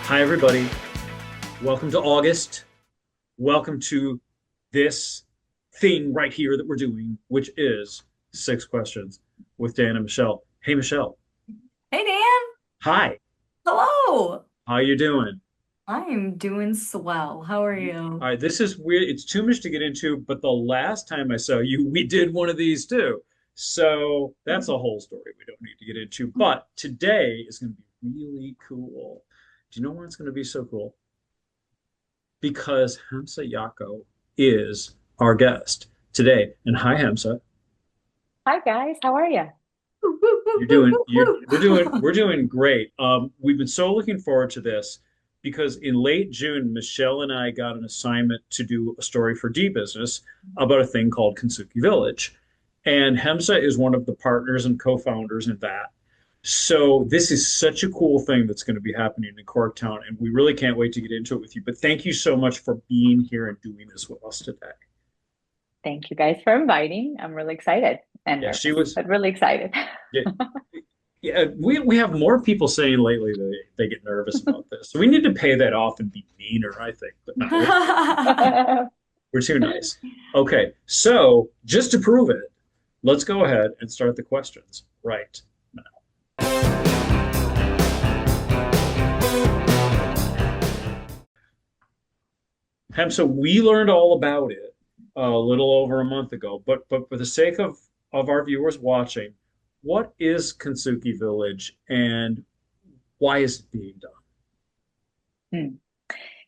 Hi, everybody. Welcome to August. Welcome to this thing right here that we're doing, which is Six Questions with Dan and Michelle. Hey, Michelle. Hey Dan, Hi. hello. How you doing? I'm doing swell. How are All you? right, this is weird. It's too much to get into, but the last time I saw you, we did one of these too. So that's a whole story we don't need to get into. But today is going to be really cool. Do you know why it's going to be so cool? Because Hamsa Yaqo is our guest today. And hi, Hamsa. Hi guys, how are you? You're doing we're doing great. We've been so looking forward to this because in late June, Michelle and I got an assignment to do a story for D Business about a thing called Kintsugi Village. And Hamza is one of the partners and co-founders in that. So this is such a cool thing that's going to be happening in Corktown, and we really can't wait to get into it with you. But thank you so much for being here and doing this with us today. Thank you guys for inviting. I'm really excited and Yeah, she nervous, was. but really excited. Yeah, yeah. We have more people saying lately that they get nervous about this. So we need to pay that off and be meaner, I think. But no, we're too nice. Okay, so just to prove it, let's go ahead and start the questions right now. Hem, so we learned all about it a little over a month ago, but for the sake of our viewers watching, what is Kintsugi Village and why is it being done? Hmm.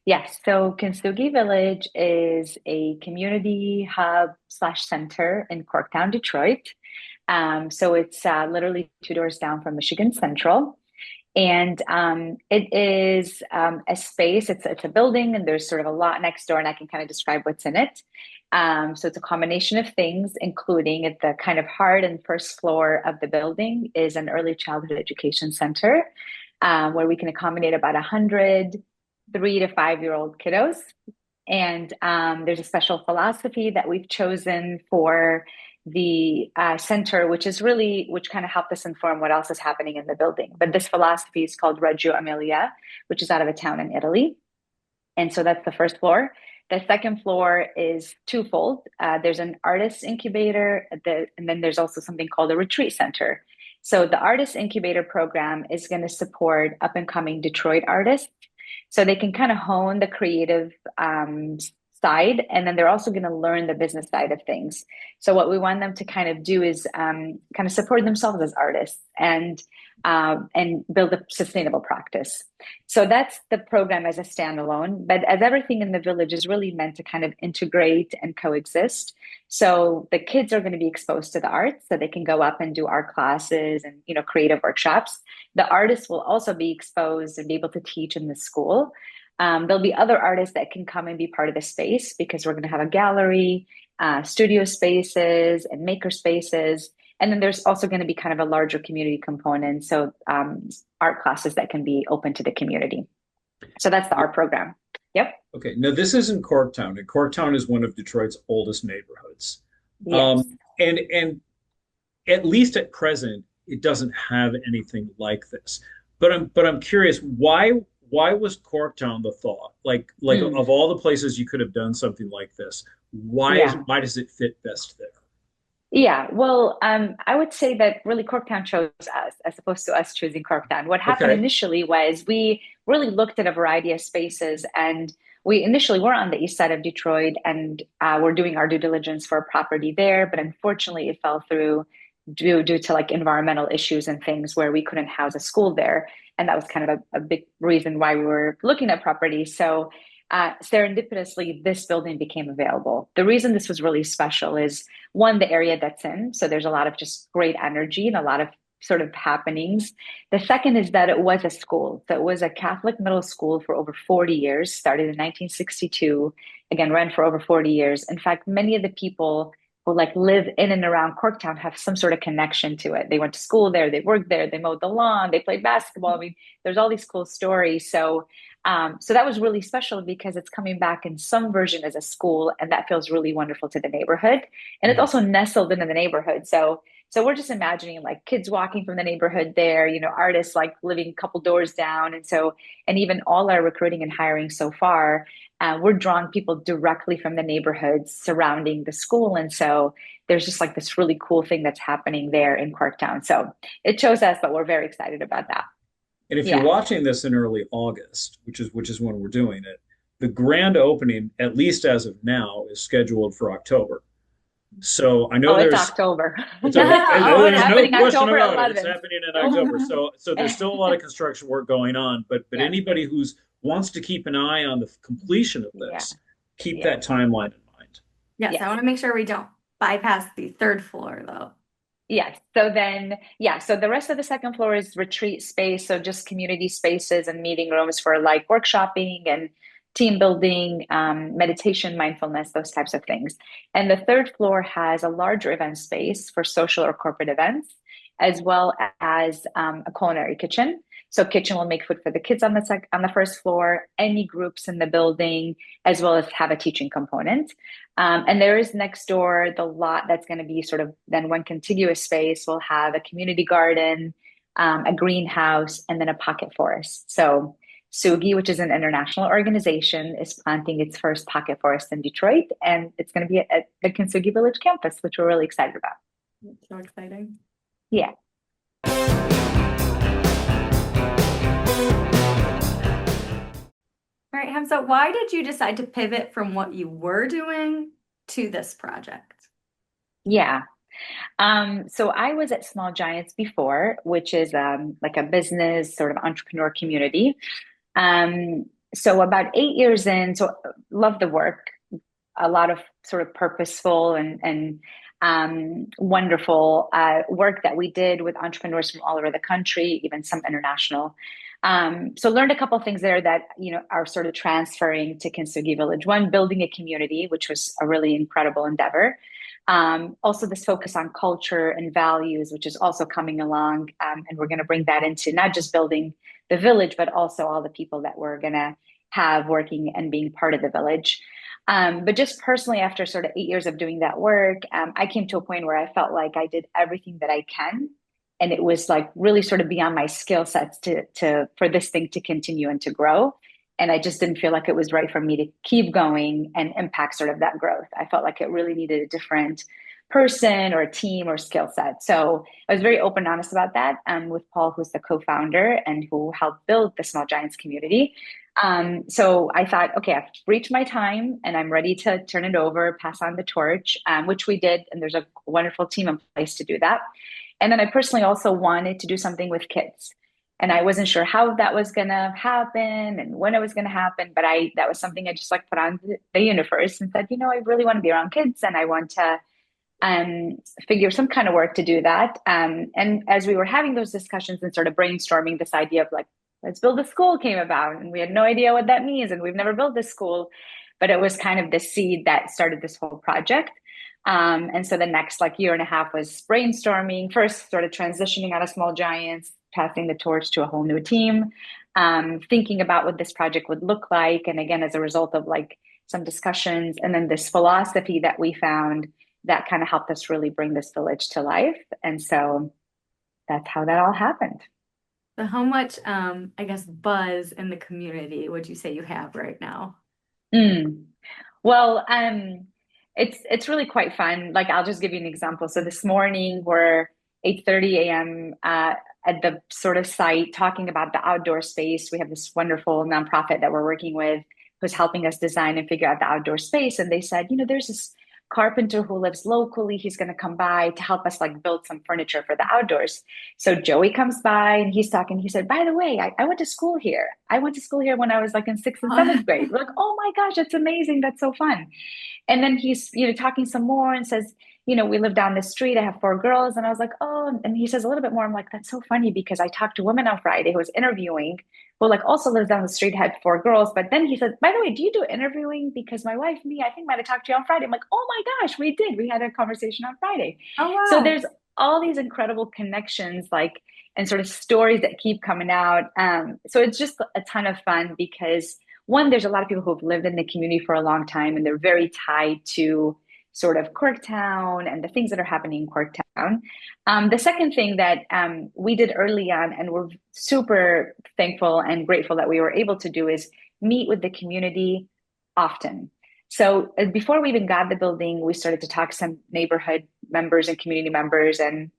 Yes, so Kintsugi Village is a community hub slash center in Corktown, Detroit. So it's literally two doors down from Michigan Central. And it is a space, it's a building, and there's sort of a lot next door, and I can kind of describe what's in it. So it's a combination of things, including at the kind of heart and first floor of the building is an early childhood education center where we can accommodate about 100 3 to 5 year old kiddos. And there's a special philosophy that we've chosen for the center, which kind of helped us inform what else is happening in the building. But this philosophy is called Reggio Emilia, which is out of a town in Italy. And so that's the first floor. The second floor is twofold. There's an artist incubator, and then there's also something called a retreat center. So the artist incubator program is going to support up and coming Detroit artists so they can kind of hone the creative side, and then they're also going to learn the business side of things. So what we want them to kind of do is kind of support themselves as artists and build a sustainable practice. So that's the program as a standalone. But as everything in the village is really meant to kind of integrate and coexist. So the kids are going to be exposed to the arts, so they can go up and do art classes and creative workshops. The artists will also be exposed and be able to teach in the school. There'll be other artists that can come and be part of the space because we're going to have a gallery, studio spaces, and maker spaces. And then there's also going to be kind of a larger community component. So art classes that can be open to the community. So that's the art program. Yep. Okay, now this isn't Corktown, and Corktown is one of Detroit's oldest neighborhoods. Yes. And at least at present, it doesn't have anything like this. But I'm curious, why was Corktown the thought? Like Mm, of all the places you could have done something like this, yeah. why does it fit best there? Yeah, well, I would say that really Corktown chose us as opposed to us choosing Corktown. What happened Okay. initially was we really looked at a variety of spaces, and we initially were on the east side of Detroit, and we're doing our due diligence for a property there, but unfortunately it fell through due to like environmental issues and things where we couldn't house a school there, and that was kind of a big reason why we were looking at property. So serendipitously, this building became available. The reason this was really special is one, the area that's in. So there's a lot of just great energy and a lot of sort of happenings. The second is that it was a school. So it was a Catholic middle school for over 40 years, started in 1962, again, ran for over 40 years. In fact, many of the people who like live in and around Corktown have some sort of connection to it. They went to school there, they worked there, they mowed the lawn, they played basketball. I mean, there's all these cool stories. So that was really special because it's coming back in some version as a school, and that feels really wonderful to the neighborhood. And it's Mhm. also nestled into the neighborhood. So So we're just imagining like kids walking from the neighborhood there, artists like living a couple doors down. And even all our recruiting and hiring so far, we're drawing people directly from the neighborhoods surrounding the school. And so there's just like this really cool thing that's happening there in Corktown. So it shows us, but we're very excited about that. And if you're Yeah. watching this in early August, which is when we're doing it, the grand opening, at least as of now, is scheduled for October. So I know Oh, it's there's October. it's a, Oh, it there's is. no Happening question October about it. It's 11th. happening in October. So there's still a lot of construction work going on, but Yeah. anybody who's wants to keep an eye on the completion of Yeah. this, keep Yeah. that timeline in mind. Yes, I Yes. want to make sure we don't bypass the third floor though. Yes. So then, yeah. So the rest of the second floor is retreat space. So just community spaces and meeting rooms for like workshopping and team building, meditation, mindfulness, those types of things. And the third floor has a larger event space for social or corporate events, as well as a culinary kitchen. So kitchen will make food for the kids on on the first floor, any groups in the building, as well as have a teaching component. And there is next door the lot that's going to be sort of then one contiguous space will have a community garden, a greenhouse, and then a pocket forest. So Sugi, which is an international organization, is planting its first pocket forest in Detroit, and it's going to be at the Kintsugi Village campus, which we're really excited about. So exciting. Yeah. All right, Hamza, why did you decide to pivot from what you were doing to this project? Yeah. So I was at Small Giants before, which is like a business sort of entrepreneur community. So about 8 years in, so love the work, a lot of sort of purposeful and wonderful work that we did with entrepreneurs from all over the country, even some international. So learned a couple of things there that are sort of transferring to Kintsugi Village. One, building a community, which was a really incredible endeavor. Also, this focus on culture and values, which is also coming along, and we're going to bring that into not just building the village, but also all the people that we're going to have working and being part of the village. But just personally, after sort of 8 years of doing that work, I came to a point where I felt like I did everything that I can, and it was like really sort of beyond my skill sets to for this thing to continue and to grow. And I just didn't feel like it was right for me to keep going and impact sort of that growth. I felt like it really needed a different person or a team or skill set. So I was very open and honest about that with Paul, who's the co-founder and who helped build the Small Giants community. So I thought, okay, I've reached my time and I'm ready to turn it over, pass on the torch, which we did. And there's a wonderful team in place to do that. And then I personally also wanted to do something with kids. And I wasn't sure how that was going to happen and when it was going to happen. But that was something I just like put on the universe and said, I really want to be around kids and I want to figure some kind of work to do that. And as we were having those discussions and sort of brainstorming, this idea of like, let's build a school came about. And we had no idea what that means. And we've never built this school. But it was kind of the seed that started this whole project. And so the next like year and a half was brainstorming, first sort of transitioning out of Small Giants, passing the torch to a whole new team, thinking about what this project would look like. And again, as a result of like some discussions and then this philosophy that we found that kind of helped us really bring this village to life. And so that's how that all happened. So how much, I guess, buzz in the community would you say you have right now? Mm. Well, it's really quite fun. Like I'll just give you an example. So this morning we're 8:30 a.m. At the sort of site talking about the outdoor space. We have this wonderful nonprofit that we're working with who's helping us design and figure out the outdoor space. And they said, there's this carpenter who lives locally. He's going to come by to help us like build some furniture for the outdoors. So Joey comes by and he's talking. He said, by the way, I went to school here. I went to school here when I was like in sixth and seventh grade. We're like, oh my gosh, that's amazing. That's so fun. And then he's, talking some more and says, we live down the street. I have four girls. And I was like, oh, and he says a little bit more. I'm like, that's so funny because I talked to a woman on Friday who was interviewing, who like also lives down the street, had four girls. But then he said, by the way, do you do interviewing? Because my wife, me, I think might have talked to you on Friday. I'm like, oh my gosh, we did. We had a conversation on Friday. Oh, So wow. there's all these incredible connections, like, and sort of stories that keep coming out. So it's just a ton of fun because one, there's a lot of people who've lived in the community for a long time and they're very tied to sort of Corktown and the things that are happening in Corktown. The second thing that we did early on, and we're super thankful and grateful that we were able to do, is meet with the community often. So before we even got the building, we started to talk to some neighborhood members and community members, and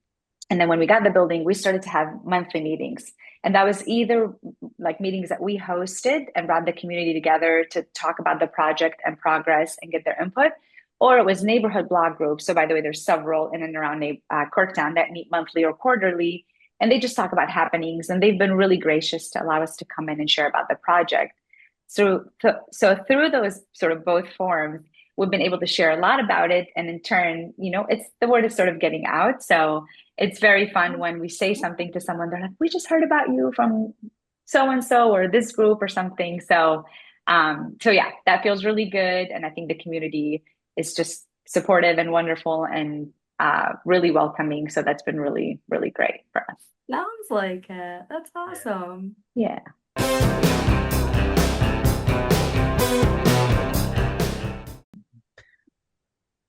then when we got the building, we started to have monthly meetings. And that was either like meetings that we hosted and brought the community together to talk about the project and progress and get their input, or it was neighborhood blog groups. So by the way, there's several in and around Corktown that meet monthly or quarterly, and they just talk about happenings. And they've been really gracious to allow us to come in and share about the project. So through those sort of both forms, we've been able to share a lot about it. And in turn, it's the word is sort of getting out. So it's very fun when we say something to someone, they're like, we just heard about you from so and so or this group or something. So yeah, that feels really good. And I think the community is just supportive and wonderful and really welcoming. So that's been really, really great for us. Sounds like it. That's awesome. Yeah.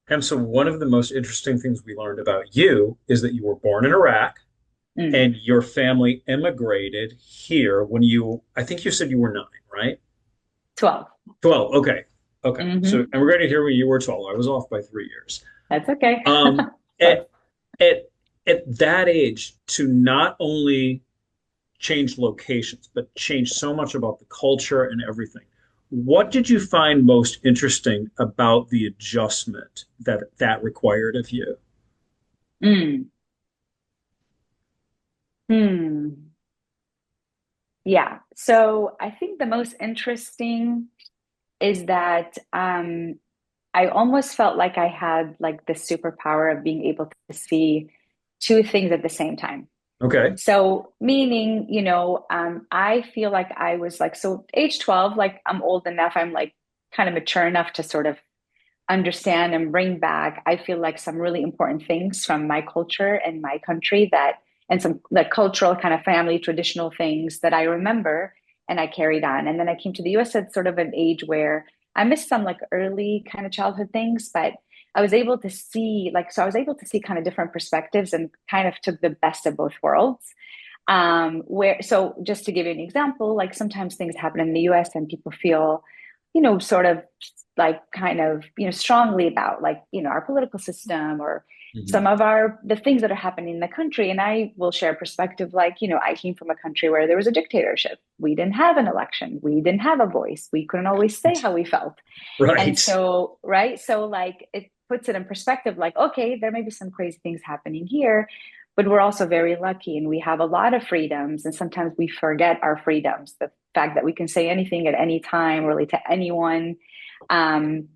And so one of the most interesting things we learned about you is that you were born in Iraq and your family immigrated here when I think you said you were 9, right? 12. 12. Okay. Okay. So Mm-hmm. immigrated here when you were 12. I was off by 3 years. That's okay. Um, at, at, at that age, to not only change locations, but change so much about the culture and everything. What did you find most interesting about the adjustment that required of you? Mm. Hmm. Yeah. So I think the most interesting is that I almost felt like I had like the superpower of being able to see two things at the same time. Okay. So meaning, I feel like I was like, so age 12, like I'm old enough, I'm like kind of mature enough to sort of understand and bring back, I feel like some really important things from my culture and my country and some like cultural kind of family traditional things that I remember and I carried on. And then I came to the US at sort of an age where I missed some like early kind of childhood things, but I was able to see so I was able to see kind of different perspectives and kind of took the best of both worlds. So just to give you an example, like sometimes things happen in the US and people feel, sort of like kind of, strongly about like, our political system or Mhm. some of the things that are happening in the country. And I will share a perspective like, I came from a country where there was a dictatorship. We didn't have an election. We didn't have a voice. We couldn't always say how we felt. And Right. so, right. So like it puts it in perspective, like, okay, there may be some crazy things happening here, but we're also very lucky and we have a lot of freedoms. And sometimes we forget our freedoms, the fact that we can say anything at any time, really to anyone. Um,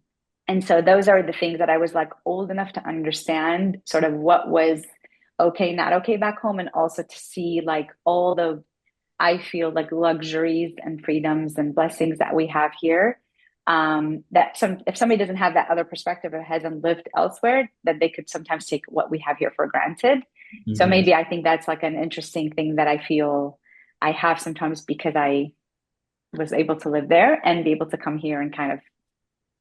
and so those are the things that I was like old enough to understand sort of what was okay, not okay back home, and also to see like all the, I feel like luxuries and freedoms and blessings that we have here. That if somebody doesn't have that other perspective or hasn't lived elsewhere, that they could sometimes take what we have here for granted. So Mhm. maybe I think that's like an interesting thing that I feel I have sometimes because I was able to live there and be able to come here and kind of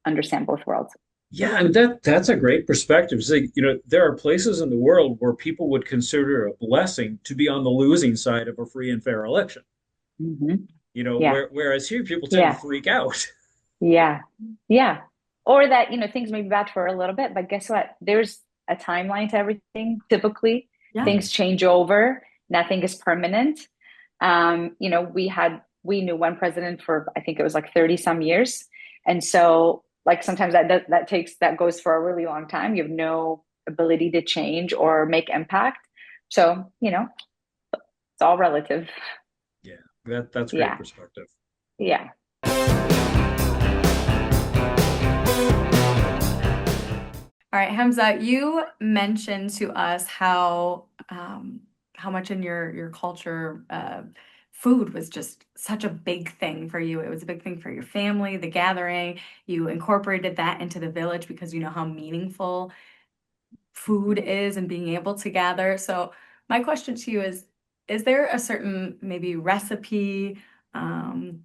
understand both worlds. Yeah, and that's a great perspective. It's like, there are places in the world where people would consider it a blessing to be on the losing side of a free and fair election. Hmm. Yeah, Whereas here people tend to yeah, freak out. yeah, yeah. Or that, things may be bad for a little bit, but guess what? There's a timeline to everything. Typically, Yeah. Mhm. things change over. Nothing is permanent. We knew one president for I think it was like 30 some years. And so like sometimes that goes for a really long time. You have no ability to change or make impact. So, it's all relative. Yeah, that's great Yeah. perspective. Yeah. All right, Hamza, you mentioned to us how much in your culture food was just such a big thing for you. It was a big thing for your family, the gathering. You incorporated that into the village because you know how meaningful food is and being able to gather. So my question to you is there a certain maybe recipe, um,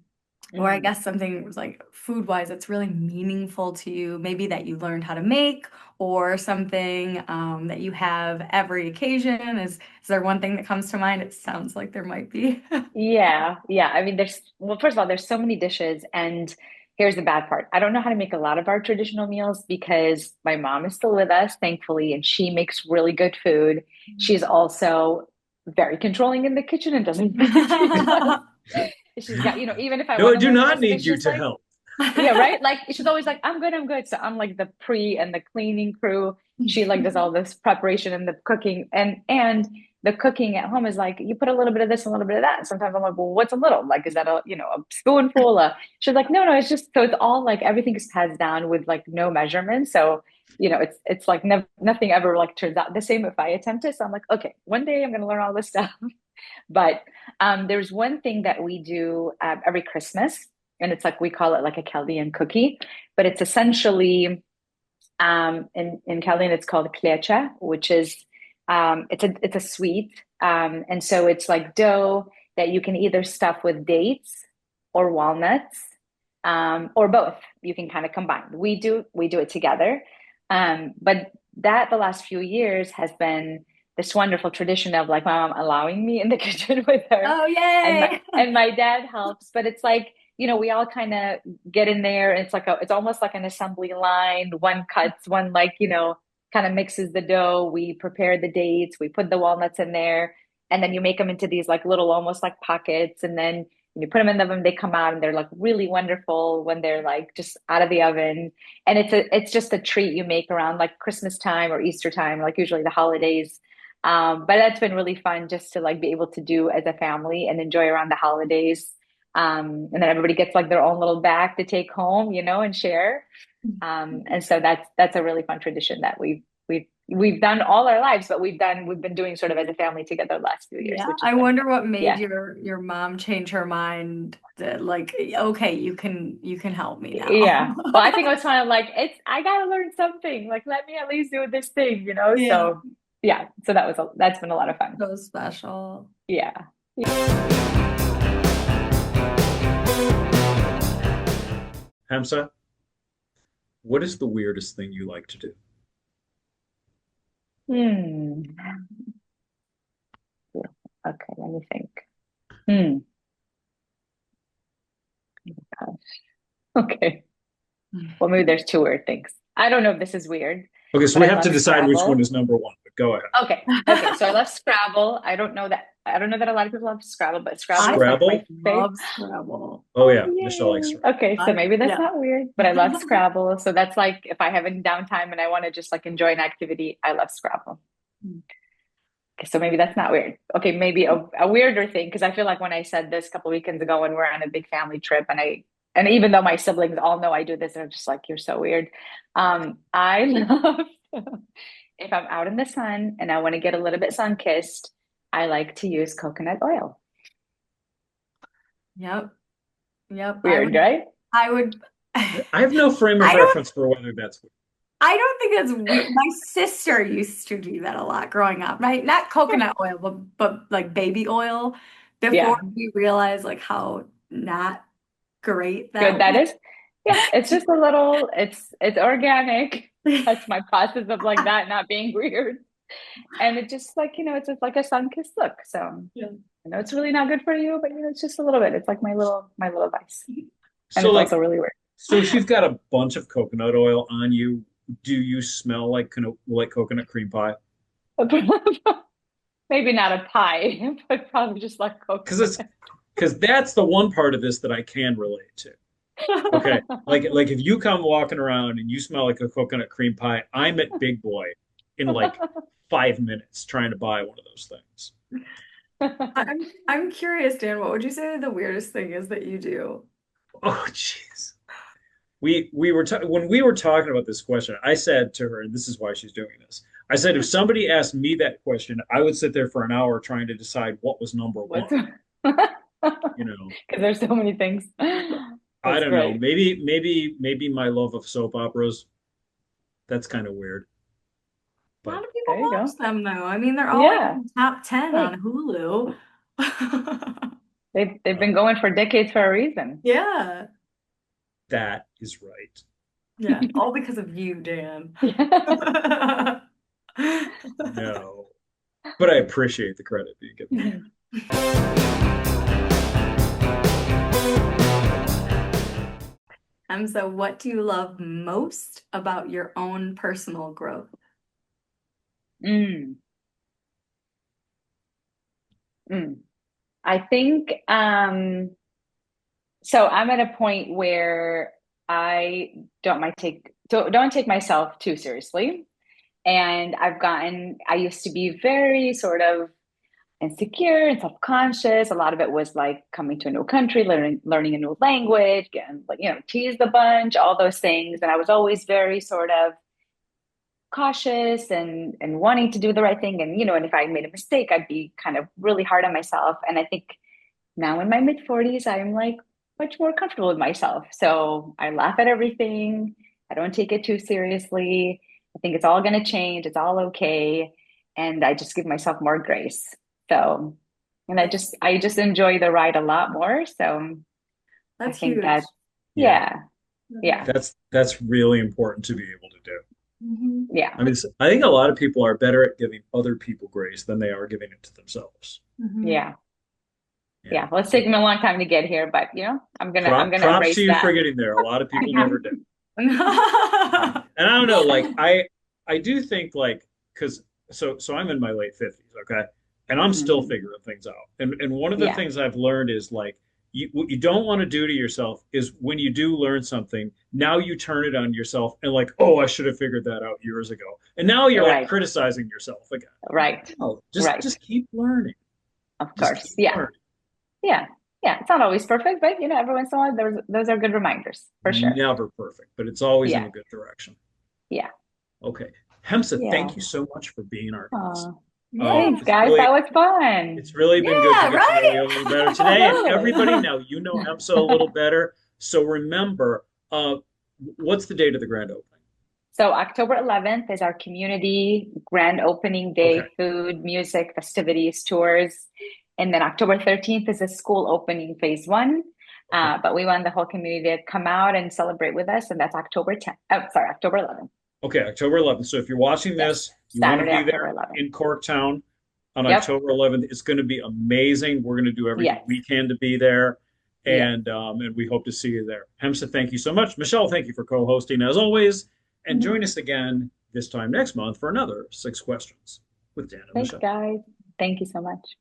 or I Mm. guess something was like food wise that's really meaningful to you, maybe that you learned how to make, or something that you have every occasion. Is there one thing that comes to mind? It sounds like there might be. Yeah, yeah. I mean, well, first of all, there's so many dishes, and here's the bad part. I don't know how to make a lot of our traditional meals because my mom is still with us, thankfully, and she makes really good food. She's also very controlling in the kitchen and doesn't need to do that. She's got, even if I No, want I to do learn the not recipe, need it's you just to like, help. yeah, right. Like she's always like, I'm good, I'm good. So I'm like the pre and the cleaning crew. She like does all this preparation and the cooking, and the cooking at home is like you put a little bit of this, a little bit of that. And sometimes I'm like, well, what's a little? Like, is that a spoonful? She's like, no, no, it's just so it's all like everything is passed down with like no measurement. So it's like nothing ever like turns out the same if I attempt it. So I'm like, okay, one day I'm gonna learn all this stuff. But there's one thing that we do every Christmas, and it's like we call it like a Chaldean cookie, but it's essentially in Chaldean it's called klecha, which is it's a sweet, and so it's like dough that you can either stuff with dates or walnuts, or both. You can kind of combine. We do it together, but that the last few years has been this wonderful tradition of like my mom allowing me in the kitchen with her, Oh, and my yay! and my dad helps. But it's like we all kind of get in there, and it's almost like an assembly line. One cuts, one like kind of mixes the dough. We prepare the dates, we put the walnuts in there, and then you make them into these like little almost like pockets, and then when you put them in the oven, they come out and they're like really wonderful when they're like just out of the oven. And it's just a treat you make around like Christmas time or Easter time, like usually the holidays. But that's been really fun just to like be able to do as a family and enjoy around the holidays. And then everybody gets like their own little bag to take home, and share. And so that's a really fun tradition that we've done all our lives, but we've been doing sort of as a family together the last few years, Yeah, which has I been wonder what made yeah. your mom change her mind that like, okay, you can help me now. Yeah. Well, I think I was kind of like, I gotta learn something. Like, let me at least do this thing. Yeah, So yeah. So that's been a lot of fun. so special. Yeah. Hamsa, what is the weirdest thing you like to do? Hmm. Okay, let me think. Hmm. Gosh. Okay. Well, maybe there's two weird things. I don't know if this is weird, Okay, so but we I have to love decide which one Scrabble. is number one, but go ahead. Okay. Okay. So I love Scrabble. I don't know that a lot of people love Scrabble, but Scrabble I is like my Scrabble? favorite. love Scrabble. Oh Oh, yeah, Michelle likes yay. Scrabble. Okay, so maybe that's Yeah. not weird, but I love Scrabble. So that's like if I have any downtime and I want to just like enjoy an activity, I love Scrabble. Okay, so maybe that's not weird. Okay, maybe a weirder thing, because I feel like when I said this a couple weekends ago when we're on a big family trip, and even though my siblings all know I do this, they're just like, you're so weird. I love if I'm out in the sun and I want to get a little bit sun kissed, I like to use coconut oil. Yep. Yep. I Weird, would right? I would I have no frame of I don't reference for whether that's I don't think that's weird. My sister used to do that a lot growing up, right? Not coconut oil, but like baby oil before Yeah, we realized like how not great that good that was. is. Yeah, it's just a little, it's organic. That's my process of like that not being weird. And it just like, it's just like a sun-kissed look. So Yeah. I know it's really not good for you, but it's just a little bit. It's like my little vice. And so it's like also really weird. so if you've got a bunch of coconut oil on you, do you smell like coconut cream pie? Maybe not a pie, but probably just like Because coconut. it's because that's the one part of this that I can relate to. Okay, like if you come walking around and you smell like a coconut cream pie, I'm at Big Boy in like 5 minutes trying to buy one of those things. I'm curious, Dan, what would you say the weirdest thing is that you do? Oh, jeez. We were when we were talking about this question, I said to her, and this is why she's doing this. I said if somebody asked me that question, I would sit there for an hour trying to decide what was number What's one. because You know, there's so many things. I That's don't know. great. Maybe my love of soap operas. That's kind of weird. A lot But of people There you watch go. them though. I mean, they're all like Yeah, in the top 10 right. on Hulu. They've Uh, been going for decades for a reason. Yeah. that is right. Yeah. All because of you, Dan. No, but I appreciate the credit being given. So what do you love most about your own personal growth? Mm, mm. I think so I'm at a point where I don't take myself too seriously. And I used to be very sort of insecure and self-conscious. A lot of it was like coming to a new country, learning a new language, and like, teased a bunch, all those things. And I was always very sort of cautious and wanting to do the right thing. And, and if I made a mistake, I'd be kind of really hard on myself. And I think now in my mid 40s, I'm like much more comfortable with myself. So I laugh at everything. I don't take it too seriously. I think it's all going to change. It's all okay. And I just give myself more grace. So, and I just enjoy the ride a lot more. So I That's think huge. that, Yeah, yeah, yeah, that's really important to be able to do. Mhm. yeah. I mean, I think a lot of people are better at giving other people grace than they are giving it to themselves. Mhm. Yeah. Yeah. Yeah. Well, it's So taken me a long time to get here, but I'm gonna props to embrace you for that. getting there. A lot of people Yeah. never do. And I don't know, like I do think like because so I'm in my late 50s, okay? And I'm still Mhm. figuring things out. And one of the Yeah. things I've learned is like what you don't want to do to yourself is when you do learn something, now you turn it on yourself and like, oh, I should have figured that out years ago. And now you're like Right. criticizing yourself again. Right. No, just Right. just keep learning. Of Just course. keep Yeah. learning. Yeah. Yeah. It's not always perfect, but every once in a while, those are good reminders for sure. Never perfect, but it's always in Yeah. a good direction. Yeah. Okay. Hamsa, Yeah. thank you so much for being our guest. Yeah. Thanks, It's guys. really That was fun. it's really been good to Yeah, get to know right? you a little better today. And everybody now you know Hamsa a little better. So remember, what's the date of the grand opening? So October 11th is our community grand opening Okay. day, food, music, festivities, tours. And then October 13th is a school opening phase one. Okay. But we want the whole community to come out and celebrate with us. And that's October 10th. Oh, sorry, October 11th. Okay, October 11th. So if you're watching Yes. this, you want to Saturday, be October there 11th. in Corktown on Yep. October 11th. It's going to be amazing. We're going to do everything Yes. we can to be there, Yes. and we hope to see you there. Hamsa, thank you so much. Michelle, thank you for co-hosting as always, and Mhm. join us again this time next month for another 6 questions with Dan and Thanks, Michelle. guys. Thank you so much.